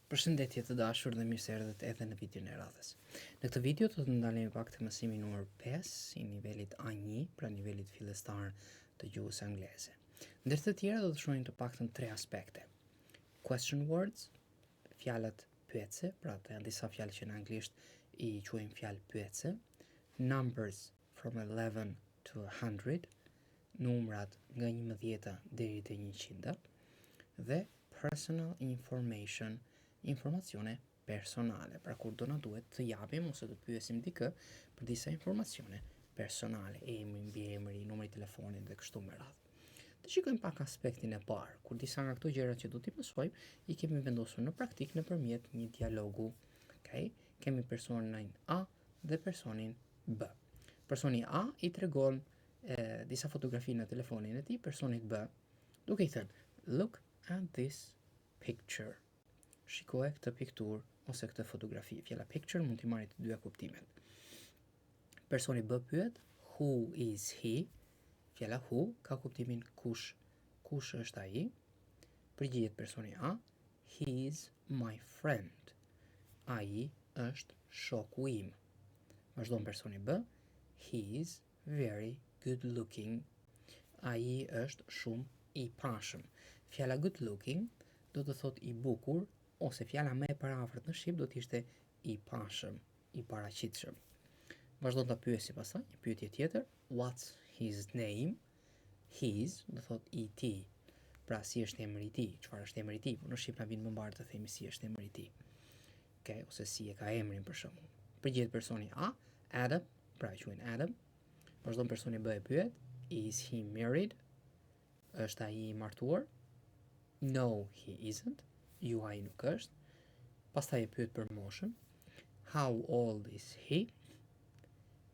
Përshëndetje të dashur dhe mirë se erdhët edhe në videon e radhës. Në këtë video do të ndalemi pak te mësimi numër 5 i nivelit A1, pra nivelit fillestar të gjuhës angleze. Ndër të tjera do të shohim të paktën 3 aspekte. Question words, fjalët pyetse, pra të janë disa fjalë që në anglisht i quajmë fjalë pyetse. Numbers from 11 to 100, numrat nga 11 deri te 100 dhe personal information, informacione personale, pra kur do na duhet të japim ose të pyesim dikë për disa informacione personale, emri, mbiemri, numri i telefonit dhe kështu me radhë. Të shikojmë pak aspektin e parë, kur disa nga këto gjëra që do t'i mësojmë i kemi vendosur në praktik nëpërmjet një dialogu. Okay? Kemi personin A dhe personin B. Personi A i tregon disa fotografi në telefonin e tij personit B, duke i thënë, look at this picture. Shikoj këtë piktur ose këtë fotografi. Fjala picture mund t'i marrë të dyja kuptimet. Personi B pyet, who is he? Fjala who ka kuptimin kush. Kush është ai? Përgjigjet personi A, he is my friend. Ai është shoku im. Vazhdon personi B, he is very good looking. Ai është shumë i pashëm. Fjala good looking do të thot i bukur, ose fjala më e paraafërt në shqip do të ishte i pashëm, i paraqitshëm. Vazhdon ta pyesi pastaj, një pyetje tjetër, what's his name? His do thot i tij. Pra si është emri i tij, çfarë është emri i tij? Po në shqip na vjen më mbar të themi si është emri i tij. Okay, ose si e ka emrin për shembull. Përgjigjet personi A, Adam, pra e quajnë Adam. Vazhdon personi B e pyet, is he married? Është ai i martuar? No, he isn't. Jo, ai nuk është. Pastaj e pyet për moshën. How old is he?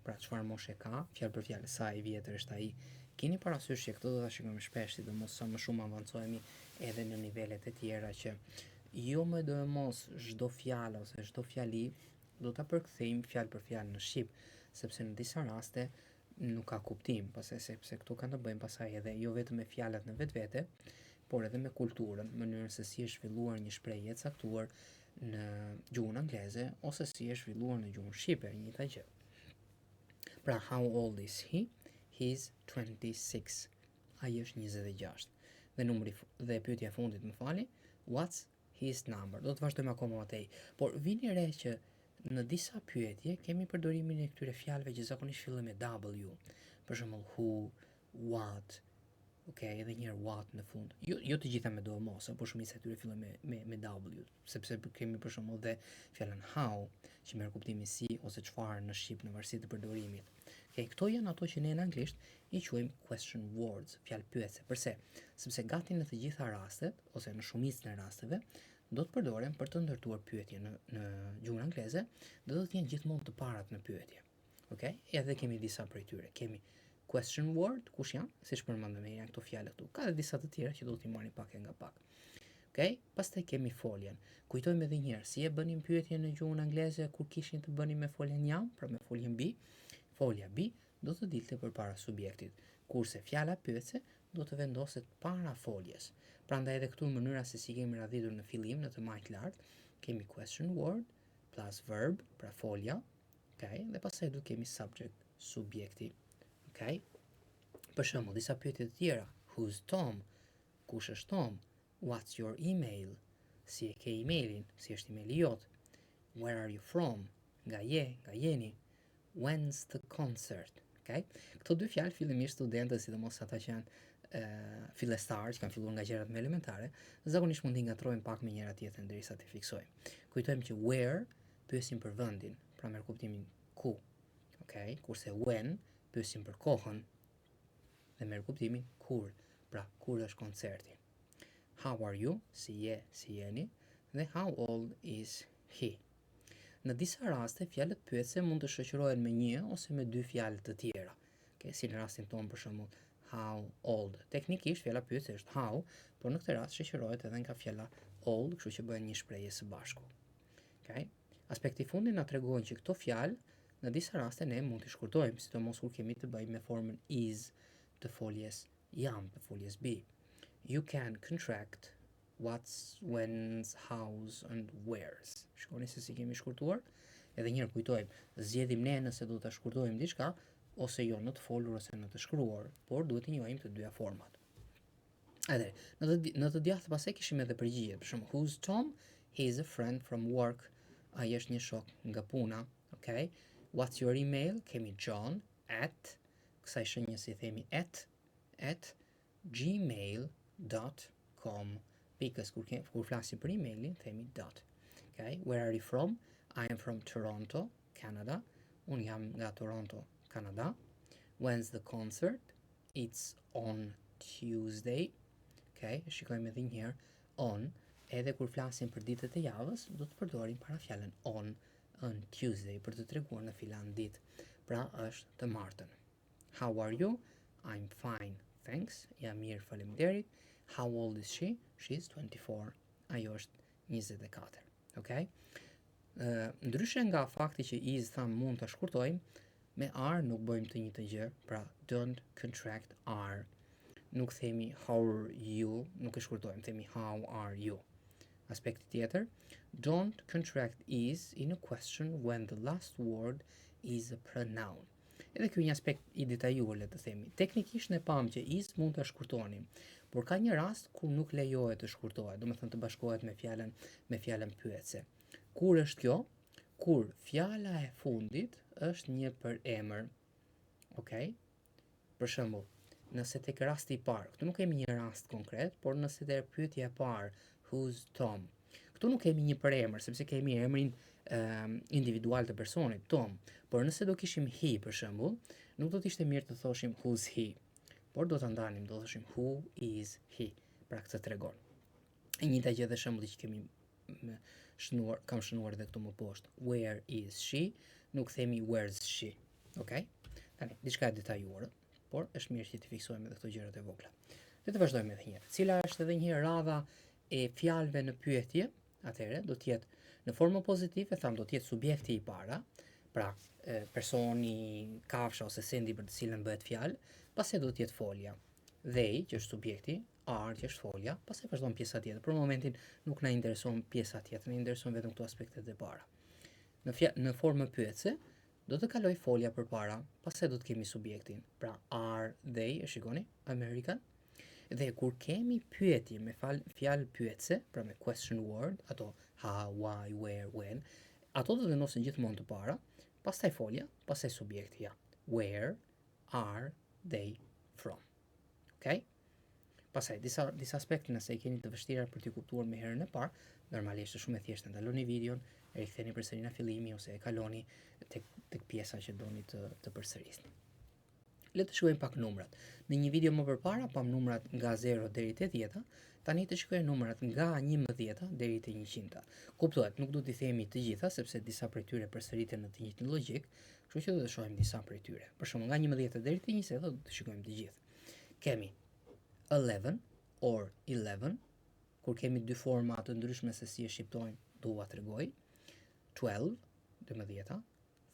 Pra çfarë moshe ka? Fjalë për fjalë, sa i vjetër është ai? Keni parasysh që këto do ta shikojmë shpesh, sidomos sa më shumë avancohemi edhe në nivelet e tjera që jo më do e mos çdo fjalë ose çdo fjali do ta përkthejmë fjalë për fjalë në shqip, sepse në disa raste nuk ka kuptim, sepse këto kanë të bëjnë pasaj edhe jo vetëm me fjalët në vetvete, por edhe me kulturën, mënyrën se si është zhvilluar një shprehje e caktuar në gjuhën angleze ose si është zhvilluar në gjuhën shqipe, e njëjta gjë. Pra, how old is he? He's 26. Ai është 26. Dhe pyetja e fundit, më fali, what's his number? Do të vazhdojmë akoma me tej. Por vini re që në disa pyetje kemi përdorimin e këtyre fjalëve që zakonisht fillojnë me W. Për shembull who, what, okay, edhe një herë what në fund. Jo të gjitha me do mos, por shumica e tyre fillojnë me W, sepse kemi për shembull dhe fjalën how, që merr kuptimin si ose çfarë në shqip në varësi të përdorimit. Okay, këto janë ato që ne në anglisht i quajmë question words, fjalë pyetse. Përse? Sepse gati në të gjitha rastet ose në shumicën e rasteve do të përdoren për të ndërtuar pyetje në gjuhën angleze, do të jenë gjithmonë të parat në pyetje. Okay? Edhe kemi disa prej tyre. Kemi question word, kush janë? Siç përmendëm janë këto fjalë këtu. Ka edhe disa të tjera që do t'i marrim pak e nga pak. Okay? Pastaj kemi foljen. Kujtojmë edhe një herë si e bënim pyetjen në gjuhën angleze kur kishin të bënin me foljen jam, pra me foljen be. Folja be do të dilte përpara subjektit, kurse fjala pyetse do të vendoset para foljes. Prandaj edhe këtu në mënyra se si kemi radhitur në fillim në të majt lart, kemi question word plus verb, pra folja, okay? Dhe pastaj do kemi subject, subjekti. Okay? Për shembull, disa pyetje të tjera, who's Tom? Kush është Tom? What's your email? Si e ke emailin? Si është emaili jot? Where are you from? Nga je, nga jeni? When's the concert? Okay? Këto dy fjalë fillimisht studentët, sidomos ata që janë fillestarë, që kanë filluar nga gjërat më elementare, zakonisht mund t'i ngatrojnë pak me njëra tjetrën derisa t'i fiksojmë. Kujtojmë që where pyesim për vendin, pra merr kuptimin ku. Okay? Kurse when pyesim për kohën dhe merr kuptimin kur, pra kur është koncerti. How are you? Si je, si jeni? Dhe how old is he? Në disa raste, fjalët pyetse mund të shoqërohen me një ose me dy fjalë të tjera. Okay? Si në rastin tonë për shembull, how old. Teknikisht fjala pyetse është how, por në këtë rast shoqërohet edhe nga fjala old, kështu që bëhen një shprehje së bashku. Okay? Aspekti i fundit na tregon që këto fjalë në disa raste ne mund t'i shkurtojmë, sidomos kur kemi të bëjmë me formën is të foljes jam, të foljes be. You can contract what's, when's, how's and where's. Shikoni se si kemi shkurtuar. Edhe njëherë kujtojmë, zgjedhim ne nëse do ta shkurtojmë diçka ose jo në të folur ose në të shkruar, por duhet të njohim të dyja format. Atëherë, në të djathtë pastaj kishim edhe përgjigjet. Për shembull, who's Tom? He is a friend from work. Ai është një shok nga puna. Okay? What's your email? Kemi John at, kësaj shenjësi themi at gmail.com. Pikës kur flasim për emailin themi dot. Okay? Where are you from? I am from Toronto, Canada. Unë jam nga Toronto, Kanada. When's the concert? It's on Tuesday. Okay? Shikojmë edhe një herë on. Edhe kur flasim për ditët e javës, do të përdorim parafjalën on Tuesday për të treguar në filan ditë. Pra është të martën. How are you? I'm fine, thanks. Jam mirë, faleminderit. How old is she? She's 24. Ajo është 24. Okay? Ndryshe nga fakti që is tham mund të shkurtojmë, me are nuk bëjmë të njëjtën gjë, pra don't contract are. Nuk themi how are you, nuk e shkurtojmë, themi how are you. Aspekti tjetër, don't contract is in a question when the last word is a pronoun. Edhe ky një aspekt i detajuar, le të themi. Teknikisht ne pam që is mund ta shkurtonim, por ka një rast ku nuk lejohet të shkurtohet, domethënë të bashkohet me fjalën pyetëse. Kur është kjo? Kur fjala e fundit është një përemër. Okay? Për shembull, nëse tek rasti i parë, këtu nuk kemi një rast konkret, por nëse tek pyetja e parë, who's Tom? Këtu nuk kemi një përemër, sepse kemi emrin individual të personit, Tom. Por nëse do kishim he, për shembull, nuk do të ishte mirë të thoshim who's he, por do ta ndanim, do të thoshim who is he. Pra këtë tregon. E njëjta gjë edhe shembulli që kemi kam shënuar edhe këtu më poshtë. Where is she? Nuk themi where's she. Okay? Tani, diçka e detajuar, por është mirë që të fiksojmë edhe këto gjërat e vogla. Le të vazhdojmë edhe një herë. Cila është edhe një herë radha e fjalëve në pyetje? Atëherë do të jetë në formën pozitive, tham do të jetë subjekti i para, pra personi, kafsha ose sendi për të cilën bëhet fjalë, pastaj do të jetë folja. They, që është subjekti, are, që është folja, pastaj vazhdon pjesa tjetër. Për momentin nuk na intereson pjesa tjetër, na intereson vetëm këto aspektet e para. Në formën pyetëse do të kaloj folja përpara, pastaj do të kemi subjektin. Pra are they, e shikoni, American. Dhe kur kemi pyetje me fjalë pyetëse, pra me question word, ato how, why, where, when, ato do të vendosen gjithmonë të para, pastaj folja, pastaj subjekti. Where are they from? Okay? Pastaj disa aspekte nëse i keni të vështira për t'i kuptuar me herën e parë, normalisht është shumë e thjeshtë, ndaloni videon, e riktheni përsëri në fillimi ose e kaloni tek pjesa që doni të përsërisni. Le të shikojmë pak numrat. Në një video më përpara pam numrat nga 0 deri te 10, tani të shikojmë numrat nga 11 deri te 100. Kuptohet, nuk do t'i themi të gjitha sepse disa prej tyre përsëriten në të njëjtin logjik, kështu që do të shohim disa prej tyre. Për shembull, nga 11 deri te 20 do të shikojmë të gjithë. Kemi 11 or 11, kur kemi dy forma të ndryshme se si e shqiptojmë, dua t'rregoj. 12, 12,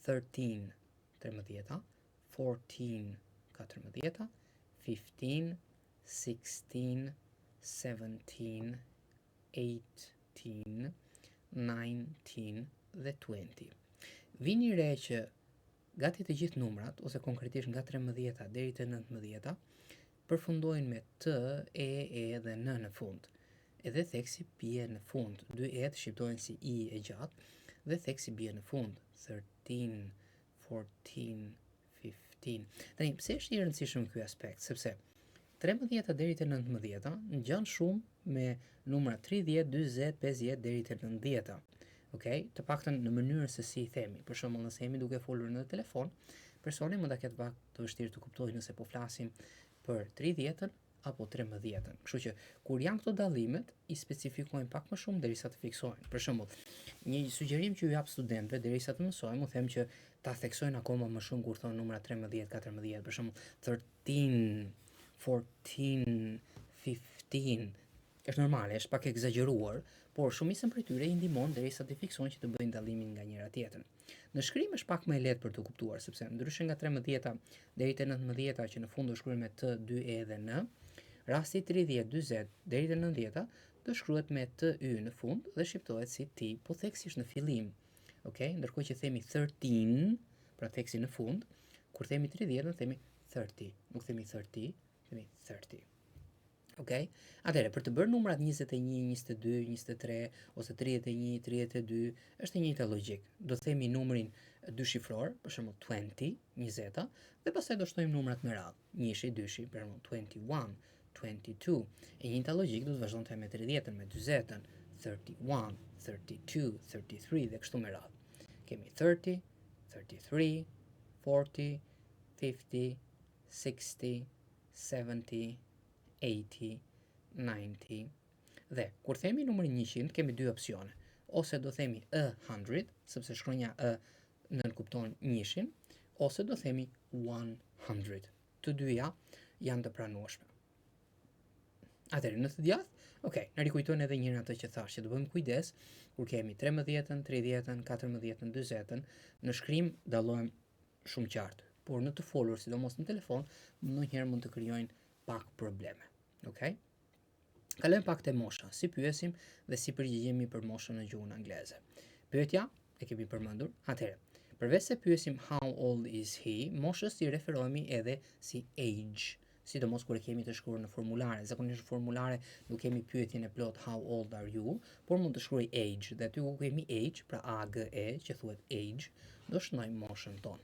13, 13, 14, 14, 15, 16, 17, 18, 19 dhe 20. Vini re që gati të gjithë numrat, ose konkretisht nga 13 deri te 19, përfundojnë me t, e dhe n në fund. Edhe theksi bie në fund. Dy e të shqiptojnë si i e gjatë dhe theksi bie në fund. 13, 14, 15. Tani, pse është i rëndësishëm ky aspekt? Sepse 13 deri te 19 ngjan shumë me numra 30, 40, 50 deri te 90. Okay? Të paktën në mënyrën se si i themi. Për shembull, nëse jemi duke folur në telefon, personi mund ta ketë pak të vështirë të kuptojë nëse po flasim për 30-ën apo 13-ën. Kështu që kur janë këto dallimet, i specifikojmë pak më shumë derisa të fiksojnë. Për shembull, një sugjerim që ju jap studentëve derisa të mësojmë, u them që ta theksojnë akoma më shumë kur thon numra 13, 14, për shembull 13, 14, 15. Është normale, është pak egzageruar, por shumicën prej tyre i ndihmon derisa të fiksojnë që të bëjnë dallimin nga njëra tjetrën. Në shkrim është pak më e lehtë për të kuptuar, sepse ndryshe nga 13 deri te 19 që në fund do shkruajmë me t, 2 e dhe n, rasti 30, 40 deri te 90 të shkruhet me ty në fund dhe shqiptohet si ti, po theksisht në fillim. Okay? Ndërkohë që themi 13, pra theksi në fund, kur themi 30, themi 30. Nuk themi 30, themi 30. Okay? Atëherë, për të bërë numrat 21, 22, 23 ose 31, 32, është e njëjta logjik. Do themi numrin dyshifror, për shembull 20, 20, dhe pastaj do shtojmë numrat me radhë. Njëshi, dyshi, për shembull 21, 22. E njëjta logjik do të vazhdonte me 30-ën, me 40-ën, 31, 32, 33 dhe kështu me radhë. Kemi 30, 33, 40, 50, 60, 70, 80, 90 dhe kur themi numrin 100 kemi dy opsione. Ose do themi 100, sepse shkronja e nënkupton 100, ose do themi 100. Të dyja janë të pranueshme. Atëherë në të djathtë, na rikujtojnë edhe njëra atë që thash, që të bëjmë kujdes kur kemi 13-ën, 30-ën, 14-ën, 40-ën, në shkrim dallojmë shumë qartë, por në të folur, sidomos në telefon, ndonjëherë mund të krijojnë pak probleme. Kalojmë pak te mosha, si pyesim dhe si përgjigjemi për moshën në gjuhën angleze. Pyetja e kemi përmendur. Atëherë, përveç se pyesim how old is he, moshës i referohemi edhe si age, sidomos kur e kemi të shkruar në formulare. Zakonisht në formulare nuk kemi pyetjen e plot how old are you, por mund të shkruaj age, dhe aty ku kemi age, pra age, që thuhet age, do shtojmë moshën tonë.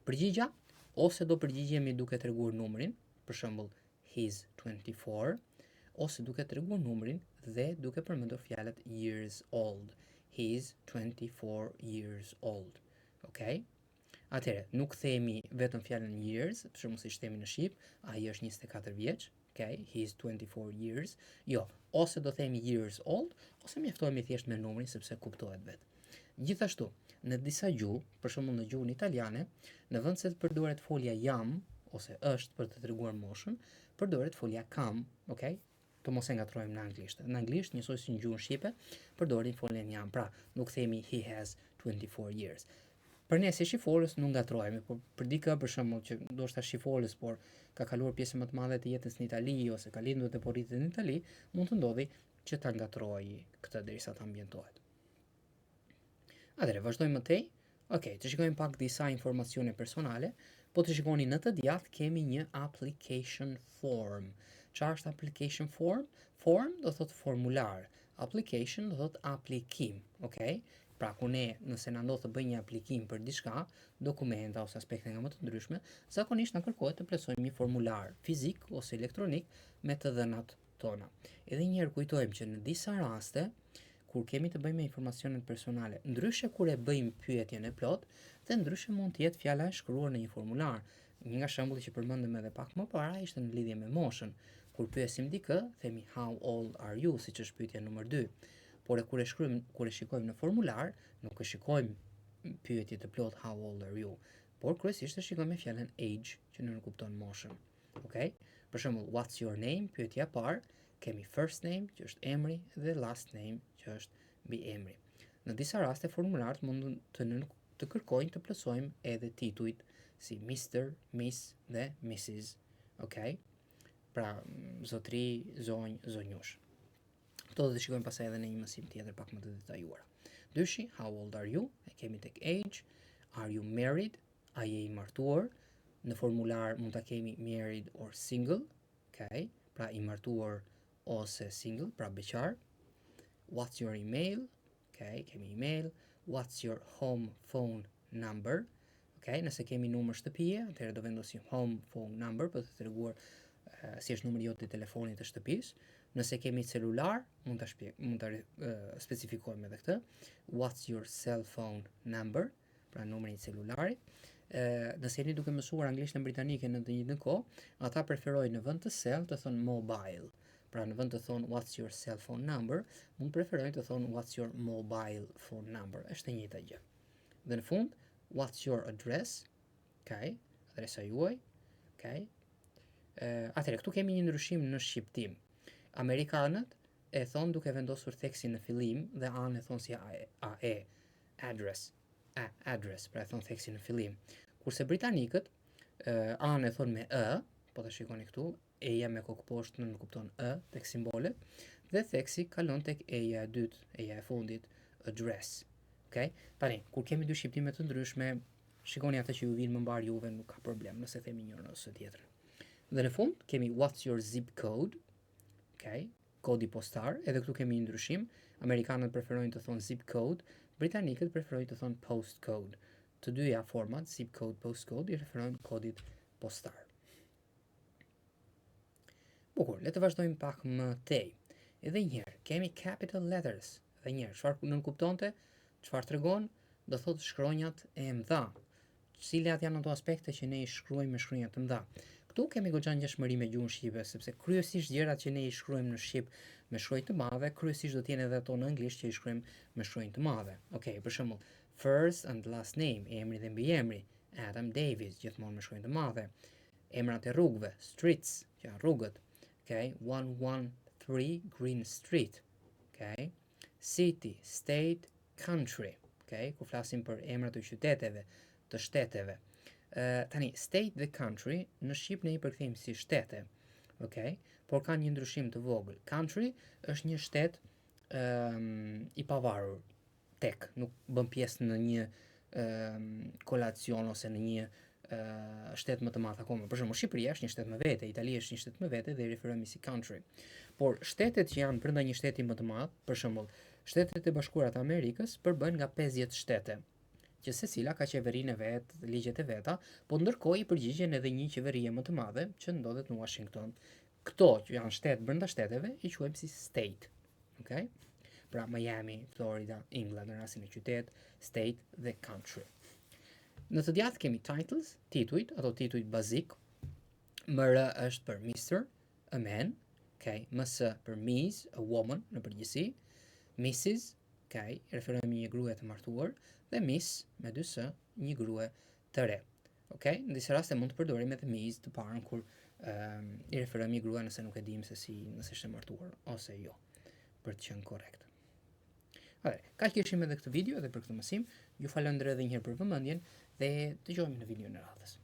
Përgjigja, ose do përgjigjemi duke treguar numrin, për shembull he's 24, ose duke treguar numrin dhe duke përmendur fjalët years old. He's 24 years old. Okay? Atëherë, nuk themi vetëm fjalën years, për shembull siç themi në shqip, ai është 24 vjeç. Okay? He's 24 years. Jo, ose do themi years old, ose mjaftohemi thjesht me numrin sepse kuptohet vetë. Gjithashtu, në disa gjuhë, për shembull në gjuhën italiane, në vend se të përdoret folja jam ose është për të treguar moshën, përdoret folja kam, okay? Të mos e ngatrojmë në anglisht. Në anglisht, njësoj si në gjuhën shqipe, përdorin foljen jam. Pra, nuk themi he has 24 years. Për ne si shqifolës nuk ngatrohemi, por për dikë për shembull që ndoshta shqifolës, por ka kaluar pjesë më të madhe të jetës në Itali ose ka lindur dhe po rritet në Itali, mund të ndodhi që ta ngatrojë këtë derisa të ambientohet. Atëherë, vazhdojmë më tej. Të shikojmë pak disa informacione personale. Po të shikoni në të djathtë kemi një application form. Çfarë është application form? Form do thot formular. Application do thot aplikim, Pra kur ne nëse na ndodh të bëjmë një aplikim për diçka, dokumenta ose aspekte nga më të ndryshme, zakonisht na kërkohet të plotësojmë një formular fizik ose elektronik me të dhënat tona. Edhe një herë kujtojmë që në disa raste kur kemi të bëjmë me informacionet personale, ndryshe kur e bëjmë pyetjen e plot, dhe ndryshe mund të jetë fjala e shkruar në një formular. Një nga shembulli që përmendëm edhe pak më para ishte në lidhje me moshën. Kur pyesim dikë, themi how old are you, siç është pyetja numër 2. Por kur e shikojmë në formular, nuk e shikojmë pyetje të plot how old are you, por kryesisht e shikojmë fjalën age që nuk kupton moshën. Për shembull, what's your name? Pyetja e parë, kemi first name që është emri dhe last name që është mbiemri. Në disa raste formularët mund të kërkojnë të plotësojmë edhe titujt si Mr, Miss dhe Mrs. Pra zotri, zonjë, zonjush. Këto do të shikojmë pastaj edhe në një mësim tjetër pak më të detajuar. Dyshi, how old are you? E kemi tek age. Are you married? A je i martuar? Në formular mund ta kemi married or single. Pra i martuar ose single, pra beqar. What's your email? Kemi email. What's your home phone number? Nëse kemi numër shtëpie, atëherë do vendosim home phone number për të treguar si është numri jote i telefonit të shtëpisë. Nëse kemi celular, mund ta specifikojmë edhe këtë. What's your cell phone number? Pra numri i celularit. Nëse jeni duke mësuar anglishtën britanike në të njëjtën kohë, ata preferojnë në vend të cell të thonë mobile. Pra në vend të thonë what's your cell phone number, mund preferojnë të thonë what's your mobile phone number. Është e njëjta gjë. Dhe në fund, what's your address? Adresa juaj. Atëherë, këtu kemi një ndryshim në shqiptim. Amerikanët e thonë duke vendosur theksin në fillim dhe anë e thonë si AE, address, pra e thonë theksin në fillim. Kurse britanikët anë e thonë me E, po të shikoni këtu, eja me kokë poshtë nuk kupton E tek simbolet, dhe theksi kalon tek eja e dytë, eja e fundit, address. Okay? Tani, kur kemi dy shqiptime të ndryshme, shikoni atë që ju vinë më mbar juve, nuk ka problem nëse themi njërën ose tjetrën. Dhe në fund kemi what's your zip code, okay? Kodi postar, edhe këtu kemi një ndryshim. Amerikanët preferojnë të thonë zip code, britanikët preferojnë të thonë postcode. Të dyja format, zip code, postcode, i referojnë kodit postar. Bukur, le të vazhdojmë pak më tej. Edhe njëherë, kemi capital letters. Edhe njëherë, çfarë nënkuptonte, çfarë tregon, do thotë shkronjat e mëdha. Cilat janë ato aspekte që ne i shkruajmë me shkronja të mëdha. Këtu kemi goxha ngjashmëri me gjuhën shqipe, sepse kryesisht gjërat që ne i shkruajmë në shqip me shkronjë të mëdha, kryesisht do të jenë edhe ato në anglisht që i shkruajmë me shkronjë të mëdha. Okej, për shembull, first and last name, emri dhe mbiemri, Adam Davis, gjithmonë me shkronjë të mëdha. Emrat e rrugëve, streets, që janë rrugët. Okay, 113 Green Street. Okay, city, state, country. Okay, ku flasim për emrat e qyteteve, të shteteve. Tani, state dhe country, në Shqip ne i përkthejmë si shtete, okay? Por ka një ndryshim të vogël. Country është një shtet i pavarur, tek, nuk bën pjesë në një kolacion ose në një shtet më të madh akoma. Për shembull, Shqipëria është një shtet më vete, Italia është një shtet më vete dhe i referohemi si country. Por shtetet që janë brenda një shteti më të madh, për shembull, Shtetet e Bashkuara të Amerikës përbëhen nga 50 shtete, që secila ka qeverinë e vet, ligjet e veta, po ndërkohë i përgjigjen edhe një qeverie më të madhe që ndodhet në Washington. Këto që janë shtet brenda shteteve i quajmë si state. Okay? Pra Miami, Florida, England në rastin e qytet, state dhe country. Në të djathtë kemi titles, titujt, ato titujt bazik. MR është për Mr, a man, okay? MS për Ms, a woman në përgjithësi, Mrs, okay? Referohemi një grua të martuar, dhe Miss me 2 s, një grua të re. Okay? Në disa raste mund të përdorim edhe Miss të parën kur i referohemi një grua nëse nuk e dim se nëse është e martuar ose jo, për të qenë korrekt. Kaq kishim edhe këtë video dhe për këtë mësim. Ju falenderoj edhe një herë për vëmendjen dhe dëgjojmë në videon e radhës.